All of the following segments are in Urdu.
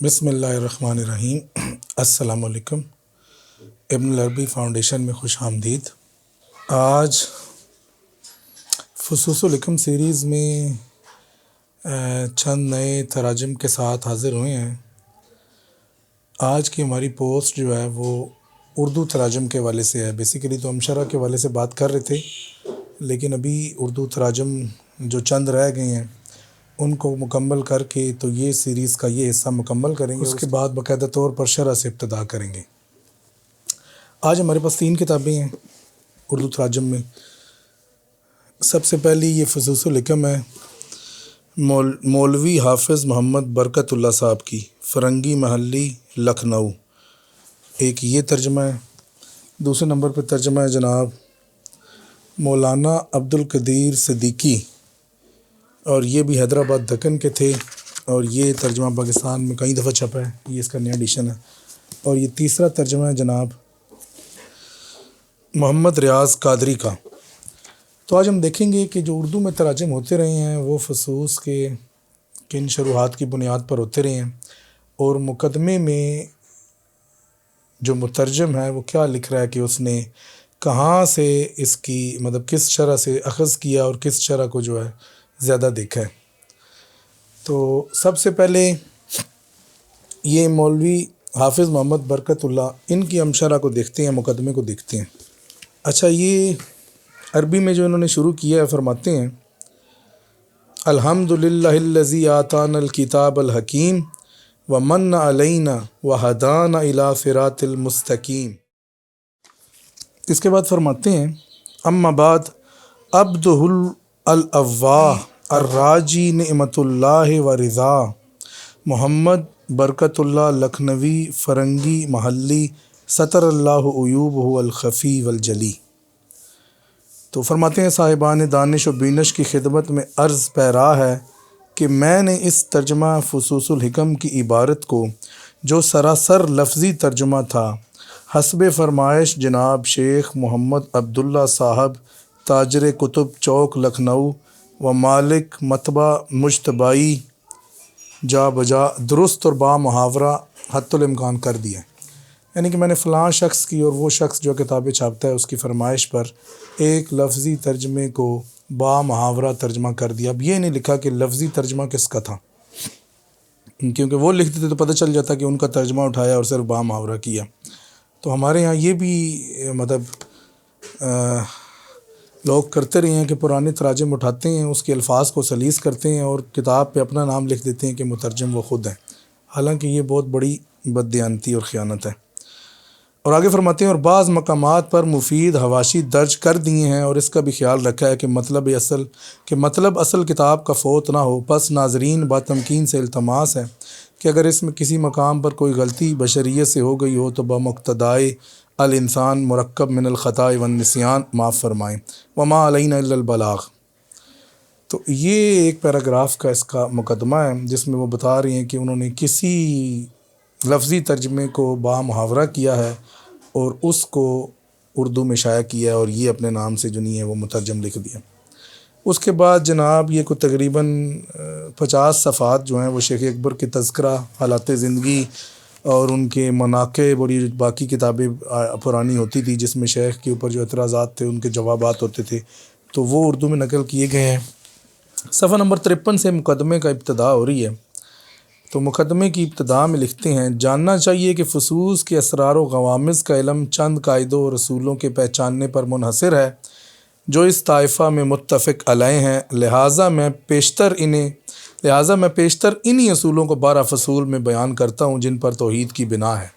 بسم اللہ الرحمن الرحیم۔ السلام علیکم۔ ابن العربی فاؤنڈیشن میں خوش آمدید۔ آج فصوص الحکم سیریز میں چند نئے تراجم کے ساتھ حاضر ہوئے ہیں۔ آج کی ہماری پوسٹ جو ہے وہ اردو تراجم کے حوالے سے ہے۔ بیسیکلی تو ہم شرح کے حوالے سے بات کر رہے تھے، لیکن ابھی اردو تراجم جو چند رہ گئے ہیں ان کو مکمل کر کے تو یہ سیریز کا یہ حصہ مکمل کریں گے، اس کے بعد باقاعدہ طور پر شرح سے ابتدا کریں گے۔ آج ہمارے پاس 3 کتابیں ہیں اردو تراجم میں۔ سب سے پہلی یہ فصوص الحکم ہے، مولوی حافظ محمد برکت اللہ صاحب کی، فرنگی محلی لکھنؤ۔ ایک یہ ترجمہ ہے۔ دوسرے نمبر پہ ترجمہ ہے جناب مولانا عبدالقدیر صدیقی، اور یہ بھی حیدرآباد دکن کے تھے، اور یہ ترجمہ پاکستان میں کئی دفعہ چھپا ہے، یہ اس کا نیا ایڈیشن ہے۔ اور یہ تیسرا ترجمہ ہے جناب محمد ریاض قادری کا۔ تو آج ہم دیکھیں گے کہ جو اردو میں تراجم ہوتے رہے ہیں وہ فصوص کے کن شروحات کی بنیاد پر ہوتے رہے ہیں، اور مقدمے میں جو مترجم ہے وہ کیا لکھ رہا ہے کہ اس نے کہاں سے اس کی کس شرح سے اخذ کیا اور کس شرح کو جو ہے زیادہ دیکھا ہے۔ تو سب سے پہلے یہ مولوی حافظ محمد برکت اللہ، ان کی ہم شرح کو دیکھتے ہیں، مقدمے کو دیکھتے ہیں۔ اچھا، یہ عربی میں جو انہوں نے شروع کیا ہے، فرماتے ہیں الحمدللہ الذی آتانا الکتاب الحکیم ومن علینا وہدانا الی صراط المستقیم۔ اس کے بعد فرماتے ہیں اما بعد عبدہ الاواہ الراجی نعمت اللہ و رضا محمد برکت اللہ لکھنوی فرنگی محلی ستر اللہ عیوبہ الخفی والجلی۔ تو فرماتے ہیں صاحبان دانش و بینش کی خدمت میں عرض پیرا ہے کہ میں نے اس ترجمہ فصوص الحکم کی عبارت کو، جو سراسر لفظی ترجمہ تھا، حسب فرمائش جناب شیخ محمد عبداللہ صاحب تاجر کتب چوک لکھنؤ و مالک مطبع مجتبائی جا بجا درست اور با محاورہ حتی الامکان کر دیا۔ یعنی کہ میں نے فلاں شخص کی اور وہ شخص جو کتابیں چھاپتا ہے اس کی فرمائش پر ایک لفظی ترجمے کو با محاورہ ترجمہ کر دیا۔ اب یہ نہیں لکھا کہ لفظی ترجمہ کس کا تھا، کیونکہ وہ لکھتے تھے تو پتہ چل جاتا کہ ان کا ترجمہ اٹھایا اور صرف با محاورہ کیا۔ تو ہمارے ہاں یہ بھی لوگ کرتے رہے ہیں کہ پرانے تراجم اٹھاتے ہیں، اس کے الفاظ کو سلیس کرتے ہیں اور کتاب پہ اپنا نام لکھ دیتے ہیں کہ مترجم وہ خود ہیں، حالانکہ یہ بہت بڑی بددیانتی اور خیانت ہے۔ اور آگے فرماتے ہیں اور بعض مقامات پر مفید حواشی درج کر دیے ہیں، اور اس کا بھی خیال رکھا ہے کہ مطلب اصل کتاب کا فوت نہ ہو۔ پس ناظرین باتمکین سے التماس ہے کہ اگر اس میں کسی مقام پر کوئی غلطی بشریت سے ہو گئی ہو تو بمقتضائے الانسان مرکب من الخطاء والنسیان معاف فرمائیں، وما علینا الا البلاغ۔ تو یہ ایک پیراگراف کا اس کا مقدمہ ہے جس میں وہ بتا رہے ہیں کہ انہوں نے کسی لفظی ترجمے کو با محاورہ کیا ہے اور اس کو اردو میں شائع کیا ہے، اور یہ اپنے نام سے جو نہیں ہے وہ مترجم لکھ دیا۔ اس کے بعد جناب یہ کوئی تقریباً 50 صفحات جو ہیں وہ شیخ اکبر کے تذکرہ، حالات زندگی اور ان کے مناقب، اور یہ باقی کتابیں پرانی ہوتی تھی جس میں شیخ کے اوپر جو اعتراضات تھے ان کے جوابات ہوتے تھے، تو وہ اردو میں نقل کیے گئے ہیں۔ صفحہ نمبر 53 سے مقدمے کا ابتدا ہو رہی ہے۔ تو مقدمے کی ابتدا میں لکھتے ہیں جاننا چاہیے کہ فصوص کے اسرار و غوامض کا علم چند قاعدوں اور اصولوں کے پہچاننے پر منحصر ہے جو اس طائفہ میں متفق علیہ ہیں، لہٰذا میں پیشتر انہی اصولوں کو 12 فصول میں بیان کرتا ہوں جن پر توحید کی بنا ہے۔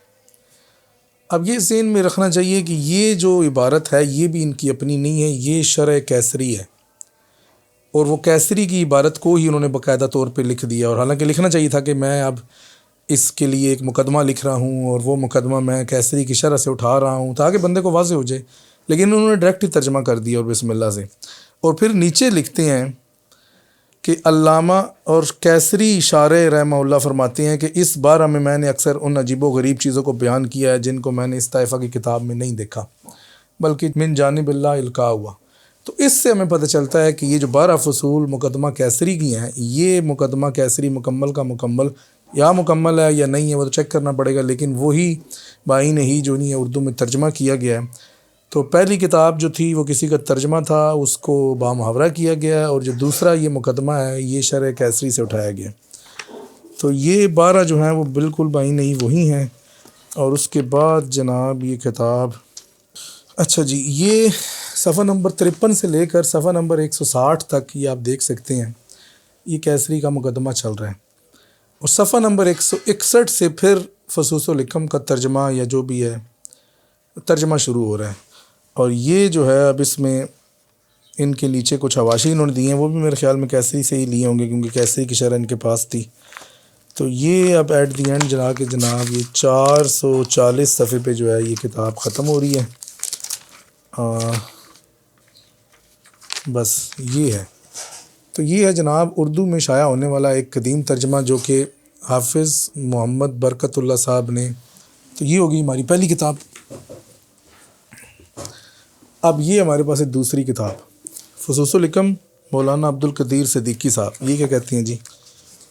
اب یہ ذہن میں رکھنا چاہیے کہ یہ جو عبارت ہے یہ بھی ان کی اپنی نہیں ہے، یہ شرح کیسری ہے، اور وہ کیسری کی عبارت کو ہی انہوں نے باقاعدہ طور پہ لکھ دیا، اور حالانکہ لکھنا چاہیے تھا کہ میں اب اس کے لیے ایک مقدمہ لکھ رہا ہوں اور وہ مقدمہ میں کیسری کی شرح سے اٹھا رہا ہوں تاکہ بندے کو واضح ہو جائے، لیکن انہوں نے ڈائریکٹ ہی ترجمہ کر دیا اور بسم اللہ سے۔ اور پھر نیچے لکھتے ہیں کہ علامہ اور کیسری شارح رحمہ اللہ فرماتے ہیں کہ اس بارہ میں نے اکثر ان عجیب و غریب چیزوں کو بیان کیا ہے جن کو میں نے اس طائفہ کی کتاب میں نہیں دیکھا بلکہ من جانب اللہ القاء ہوا۔ تو اس سے ہمیں پتہ چلتا ہے کہ یہ جو 12 فصول مقدمہ کیسری کی ہیں، یہ مقدمہ کیسری مکمل کا مکمل یا مکمل ہے یا نہیں ہے وہ تو چیک کرنا پڑے گا، لیکن وہی بآئین ہی جو نہیں ہے اردو میں ترجمہ کیا گیا ہے۔ تو پہلی کتاب جو تھی وہ کسی کا ترجمہ تھا، اس کو بامحاورہ کیا گیا، اور جو دوسرا یہ مقدمہ ہے یہ شرح کیسری سے اٹھایا گیا۔ تو یہ 12 جو ہیں وہ بالکل بآئین ہی وہی ہیں۔ اور اس کے بعد جناب یہ کتاب، اچھا جی، یہ صفحہ نمبر 53 سے لے کر صفحہ نمبر 160 تک یہ آپ دیکھ سکتے ہیں، یہ کیسری کا مقدمہ چل رہا ہے، اور صفحہ نمبر 161 سے پھر فصوص الحکم کا ترجمہ یا جو بھی ہے ترجمہ شروع ہو رہا ہے۔ اور یہ جو ہے اب اس میں ان کے نیچے کچھ حواشی انہوں نے دیے ہیں، وہ بھی میرے خیال میں کیسری سے ہی لیے ہوں گے کیونکہ کیسری کی شرح ان کے پاس تھی۔ تو یہ اب ایٹ دی اینڈ جناب یہ 440 صفحے پہ جو ہے یہ کتاب ختم ہو رہی ہے۔ بس یہ ہے، تو یہ ہے جناب اردو میں شائع ہونے والا ایک قدیم ترجمہ جو کہ حافظ محمد برکت اللہ صاحب نے، تو یہ ہوگی ہماری پہلی کتاب۔ اب یہ ہمارے پاس ہے دوسری کتاب، فصوص الحکم مولانا عبد القدیر صدیقی صاحب، یہ کیا کہتے ہیں جی؟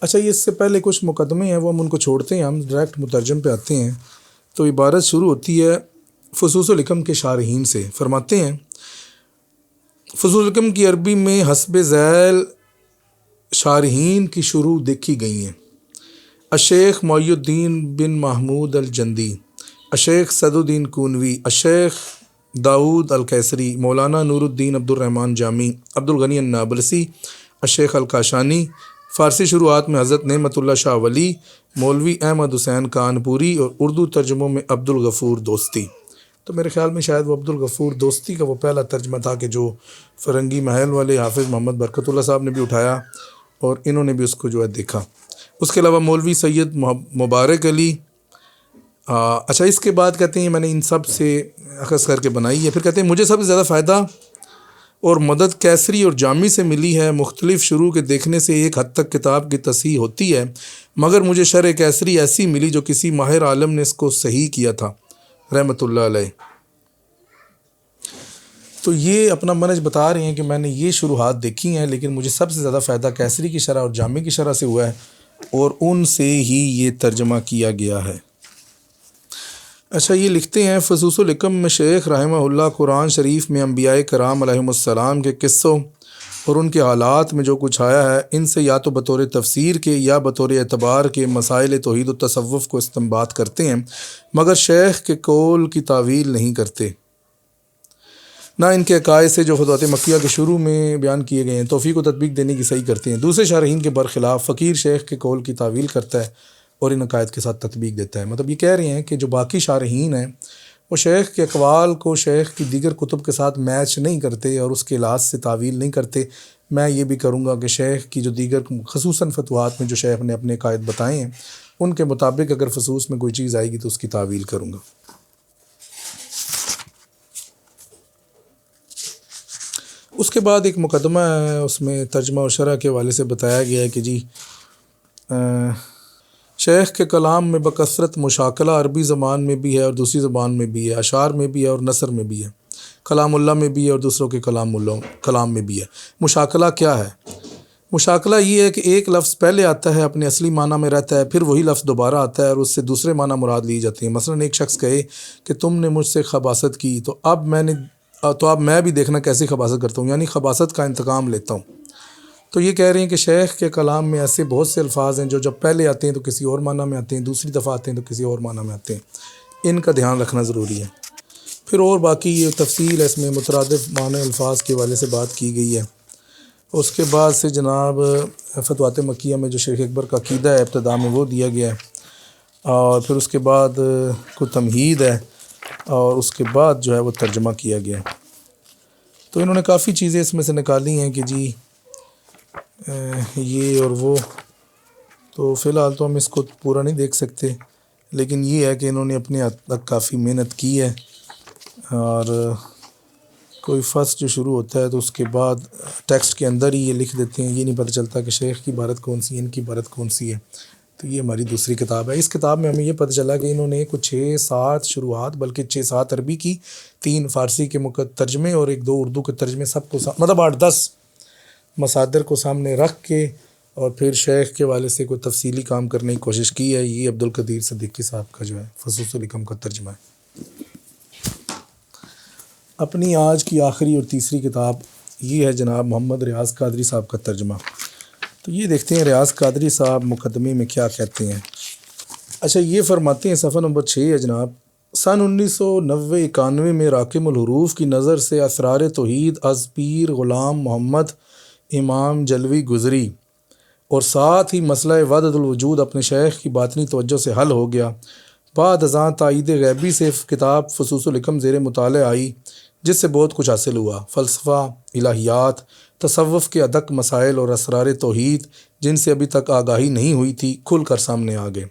اچھا، یہ اس سے پہلے کچھ مقدمے ہیں وہ ہم ان کو چھوڑتے ہیں، ہم ڈائریکٹ مترجم پہ آتے ہیں۔ تو عبارت شروع ہوتی ہے فصوص الحکم کے شارحین سے، فرماتے ہیں فصوص الحکم کی عربی میں حسب ذیل شارحین کی شروع دیکھی گئی ہیں: الشیخ معی الدین بن محمود الجندی، الشیخ صد الدین کونوی، الشیخ داؤد الکیسری، مولانا نور الدین عبد الرحمن جامی، عبد الغنی النابلسی، الشیخ الکاشانی۔ فارسی شروعات میں حضرت نعمت اللہ شاہ ولی، مولوی احمد حسین کانپوری، اور اردو ترجموں میں عبد الغفور دوستی۔ تو میرے خیال میں شاید وہ عبد الغفور دوستی کا وہ پہلا ترجمہ تھا کہ جو فرنگی محل والے حافظ محمد برکت اللہ صاحب نے بھی اٹھایا اور انہوں نے بھی اس کو جو ہے دیکھا۔ اس کے علاوہ مولوی سید مبارک علی۔ اچھا، اس کے بعد کہتے ہیں میں نے ان سب سے اخذ کر کے بنائی ہے، پھر کہتے ہیں مجھے سب سے زیادہ فائدہ اور مدد کیسری اور جامی سے ملی ہے۔ مختلف شروع کے دیکھنے سے ایک حد تک کتاب کی تصحیح ہوتی ہے، مگر مجھے شرح کیسری ایسی ملی جو کسی ماہر عالم نے اس کو صحیح کیا تھا، رحمۃ اللہ علیہ۔ تو یہ اپنا منہج بتا رہے ہیں کہ میں نے یہ شروحات دیکھی ہیں، لیکن مجھے سب سے زیادہ فائدہ کیسری کی شرح اور جامی کی شرح سے ہوا ہے، اور ان سے ہی یہ ترجمہ کیا گیا ہے۔ اچھا، یہ لکھتے ہیں فصوص الحکم میں شیخ رحمہ اللہ قرآن شریف میں انبیاء کرام علیہم السلام کے قصوں اور ان کے حالات میں جو کچھ آیا ہے، ان سے یا تو بطور تفسیر کے یا بطور اعتبار کے مسائل توحید و تصوف کو استنباط کرتے ہیں، مگر شیخ کے قول کی تعویل نہیں کرتے، نہ ان کے عقائد سے جو فتوحات مکیہ کے شروع میں بیان کیے گئے ہیں توفیق و تطبیق دینے کی صحیح کرتے ہیں۔ دوسرے شارحین کے برخلاف فقیر شیخ کے قول کی تعویل کرتا ہے اور ان عقائد کے ساتھ تطبیق دیتا ہے۔ مطلب یہ کہہ رہے ہیں کہ جو باقی شارحین ہیں وہ شیخ کے اقوال کو شیخ کی دیگر کتب کے ساتھ میچ نہیں کرتے اور اس کے لحاظ سے تعویل نہیں کرتے۔ میں یہ بھی کروں گا کہ شیخ کی جو دیگر خصوصاً فتوحات میں جو شیخ نے اپنے عقائد بتائے ہیں ان کے مطابق اگر فصوص میں کوئی چیز آئے گی تو اس کی تعویل کروں گا۔ اس کے بعد ایک مقدمہ ہے، اس میں ترجمہ و شرح کے حوالے سے بتایا گیا ہے کہ جی شیخ کے کلام میں بکثرت مشاکلہ عربی زبان میں بھی ہے اور دوسری زبان میں بھی ہے، اشعار میں بھی ہے اور نثر میں بھی ہے، کلام اللہ میں بھی ہے اور دوسروں کے کلام میں بھی ہے۔ مشاکلہ کیا ہے؟ مشاکلہ یہ ہے کہ ایک لفظ پہلے آتا ہے، اپنے اصلی معنی میں رہتا ہے، پھر وہی لفظ دوبارہ آتا ہے اور اس سے دوسرے معنی مراد لی جاتی ہیں۔ مثلا ایک شخص کہے کہ تم نے مجھ سے خباثت کی، تو اب میں بھی دیکھنا کیسی خباثت کرتا ہوں، یعنی خباثت کا انتقام لیتا ہوں۔ تو یہ کہہ رہے ہیں کہ شیخ کے کلام میں ایسے بہت سے الفاظ ہیں جو جب پہلے آتے ہیں تو کسی اور معنی میں آتے ہیں، دوسری دفعہ آتے ہیں تو کسی اور معنی میں آتے ہیں، ان کا دھیان رکھنا ضروری ہے۔ پھر اور باقی یہ تفصیل ہے، اس میں مترادف معنی الفاظ کے حوالے سے بات کی گئی ہے۔ اس کے بعد سے جناب فتوحات مکیہ میں جو شیخ اکبر کا عقیدہ ہے ابتدا میں وہ دیا گیا ہے، اور پھر اس کے بعد کوئی تمہید ہے، اور اس کے بعد جو ہے وہ ترجمہ کیا گیا ہے۔ تو انہوں نے کافی چیزیں اس میں سے نکالی ہیں کہ جی یہ اور وہ، تو فی الحال تو ہم اس کو پورا نہیں دیکھ سکتے، لیکن یہ ہے کہ انہوں نے اپنے حد تک کافی محنت کی ہے، اور کوئی فصل جو شروع ہوتا ہے تو اس کے بعد ٹیکسٹ کے اندر ہی یہ لکھ دیتے ہیں، یہ نہیں پتہ چلتا کہ شیخ کی عبارت کون سی ہے، ان کی عبارت کون سی ہے۔ تو یہ ہماری دوسری کتاب ہے۔ اس کتاب میں ہمیں یہ پتہ چلا کہ انہوں نے کچھ 6-7 شروحات، بلکہ 6-7 عربی کی، 3 فارسی کے ترجمے اور 1-2 اردو کے ترجمے، سب کو مطلب 8-10 مصادر کو سامنے رکھ کے اور پھر شیخ کے والے سے کوئی تفصیلی کام کرنے کی کوشش کی ہے۔ یہ عبدالقدیر صدیقی صاحب کا جو ہے فصوص الحکم کا ترجمہ ہے۔ اپنی آج کی آخری اور تیسری کتاب یہ ہے جناب محمد ریاض قادری صاحب کا ترجمہ۔ تو یہ دیکھتے ہیں ریاض قادری صاحب مقدمے میں کیا کہتے ہیں۔ اچھا، یہ فرماتے ہیں صفحہ نمبر 6 ہے جناب، سن 1990-91 میں راکم الحروف کی نظر سے اسرار توحید از پیر غلام محمد امام جلوی گزری اور ساتھ ہی مسئلہ وحدت الوجود اپنے شیخ کی باطنی توجہ سے حل ہو گیا۔ بعد ازاں تائید غیبی سے کتاب فصوص الحکم زیر مطالعہ آئی، جس سے بہت کچھ حاصل ہوا۔ فلسفہ، الہیات، تصوف کے ادق مسائل اور اسرار توحید جن سے ابھی تک آگاہی نہیں ہوئی تھی کھل کر سامنے آ گئے۔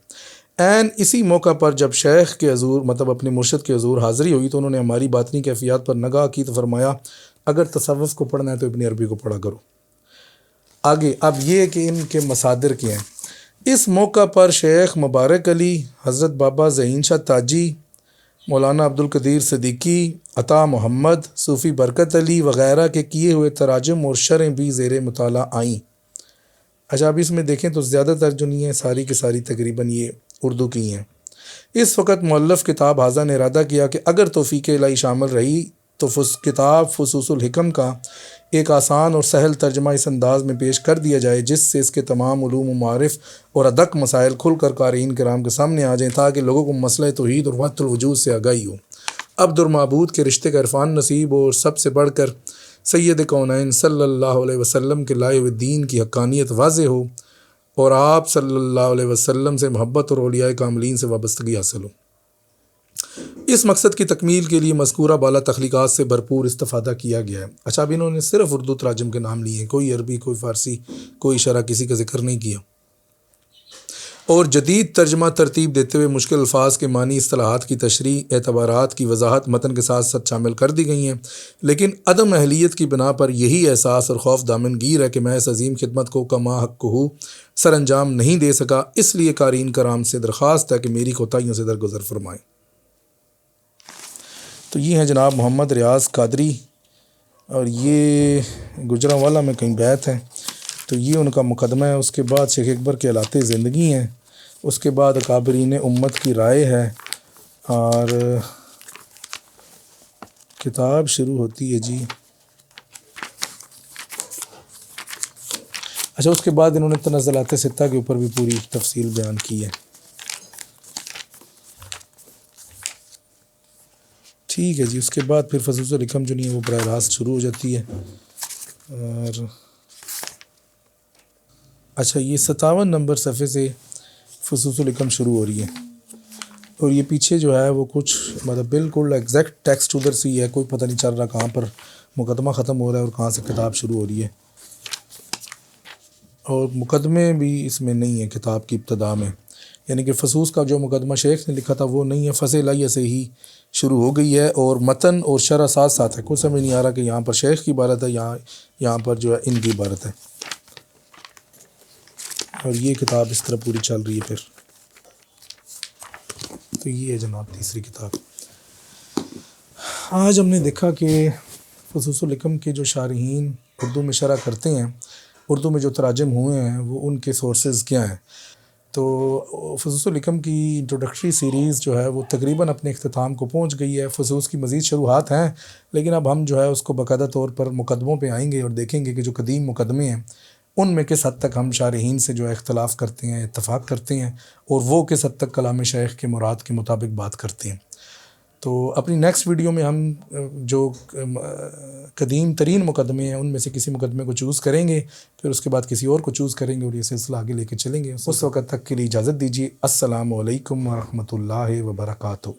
عین اسی موقع پر جب شیخ کے حضور اپنے مرشد کے حضور حاضری ہوئی تو انہوں نے ہماری باطنی کیفیات پر نگاہ کی تو فرمایا اگر تصوف کو پڑھنا ہے تو ابن عربی کو پڑھا کرو۔ آگے اب یہ کہ ان کے مصادر کیا ہیں۔ اس موقع پر شیخ مبارک علی، حضرت بابا ظہین شاہ تاجی، مولانا عبدالقدیر صدیقی، عطا محمد، صوفی برکت علی وغیرہ کے کیے ہوئے تراجم اور شرح بھی زیر مطالعہ آئیں۔ اچھا، اب اس میں دیکھیں تو زیادہ تر جو نہیں ہے ساری کی ساری تقریباً یہ اردو کی ہیں۔ اس وقت مؤلف کتاب حاضہ نے ارادہ کیا کہ اگر توفیق الہی شامل رہی تو کتاب فصوص الحکم کا ایک آسان اور سہل ترجمہ اس انداز میں پیش کر دیا جائے جس سے اس کے تمام علوم و معارف اور ادق مسائل کھل کر قارئین کرام کے سامنے آ جائیں تاکہ لوگوں کو مسئلہ توحید اور وحدت الوجود سے آگاہی ہو، عبد اور معبود کے رشتے کا عرفان نصیب ہو اور سب سے بڑھ کر سید کونین صلی اللہ علیہ وسلم کے لائے ہوئے دین کی حقانیت واضح ہو اور آپ صلی اللہ علیہ وسلم سے محبت اور اولیاء کاملین سے وابستگی حاصل ہو۔ اس مقصد کی تکمیل کے لیے مذکورہ بالا تخلیقات سے بھرپور استفادہ کیا گیا ہے۔ اچھا، اب انہوں نے صرف اردو تراجم کے نام لیے ہیں، کوئی عربی، کوئی فارسی، کوئی شرح کسی کا ذکر نہیں کیا، اور جدید ترجمہ ترتیب دیتے ہوئے مشکل الفاظ کے معنی، اصطلاحات کی تشریح، اعتبارات کی وضاحت متن کے ساتھ ساتھ شامل کر دی گئی ہیں، لیکن عدم اہلیت کی بنا پر یہی احساس اور خوف دامن گیر ہے کہ میں اس عظیم خدمت کو کما حق ہو سر انجام نہیں دے سکا، اس لیے قارئین کرام سے درخواست ہے کہ میری کوتاہیوں سے درگزر فرمائیں۔ تو یہ ہیں جناب محمد ریاض قادری، اور یہ گجرانوالہ میں کہیں بیت ہے، تو یہ ان کا مقدمہ ہے۔ اس کے بعد شیخ اکبر کے حالات زندگی ہیں، اس کے بعد اکابرین امت کی رائے ہے، اور کتاب شروع ہوتی ہے جی۔ اچھا، اس کے بعد انہوں نے تنزلات ستہ کے اوپر بھی پوری تفصیل بیان کی ہے۔ ٹھیک ہے جی، اس کے بعد پھر فصوص الحکم جو نہیں ہے وہ براہ راست شروع ہو جاتی ہے۔ اور اچھا، یہ 57 نمبر صفحے سے فصوص الحکم شروع ہو رہی ہے، اور یہ پیچھے جو ہے وہ کچھ بالکل ایگزیکٹ ٹیکسٹ ادھر سے ہی ہے، کوئی پتہ نہیں چل رہا کہاں پر مقدمہ ختم ہو رہا ہے اور کہاں سے کتاب شروع ہو رہی ہے، اور مقدمے بھی اس میں نہیں ہے کتاب کی ابتدا میں، یعنی کہ فصوص کا جو مقدمہ شیخ نے لکھا تھا وہ نہیں ہے، فصل الہیہ سے ہی شروع ہو گئی ہے، اور متن اور شرح ساتھ ساتھ ہے، کچھ سمجھ نہیں آ رہا کہ یہاں پر شیخ کی عبارت ہے، یہاں پر جو ہے ان کی عبارت ہے، اور یہ کتاب اس طرح پوری چل رہی ہے پھر۔ تو یہ ہے جناب تیسری کتاب۔ آج ہم نے دیکھا کہ فصوص الحکم کے جو شارحین اردو میں شرح کرتے ہیں، اردو میں جو تراجم ہوئے ہیں وہ ان کے سورسز کیا ہیں۔ تو فصوص الحکم کی انٹروڈکٹری سیریز جو ہے وہ تقریباً اپنے اختتام کو پہنچ گئی ہے۔ فصوص کی مزید شروحات ہیں، لیکن اب ہم جو ہے اس کو باقاعدہ طور پر مقدموں پہ آئیں گے اور دیکھیں گے کہ جو قدیم مقدمے ہیں ان میں کس حد تک ہم شارحین سے جو ہے اختلاف کرتے ہیں، اتفاق کرتے ہیں، اور وہ کس حد تک کلام شیخ کے مراد کے مطابق بات کرتے ہیں۔ تو اپنی نیکسٹ ویڈیو میں ہم جو قدیم ترین مقدمے ہیں ان میں سے کسی مقدمے کو چوز کریں گے، پھر اس کے بعد کسی اور کو چوز کریں گے، اور یہ سلسلہ آگے لے کے چلیں گے۔ اس وقت تک کے لیے اجازت دیجیے۔ السلام علیکم ورحمۃ اللہ وبرکاتہ۔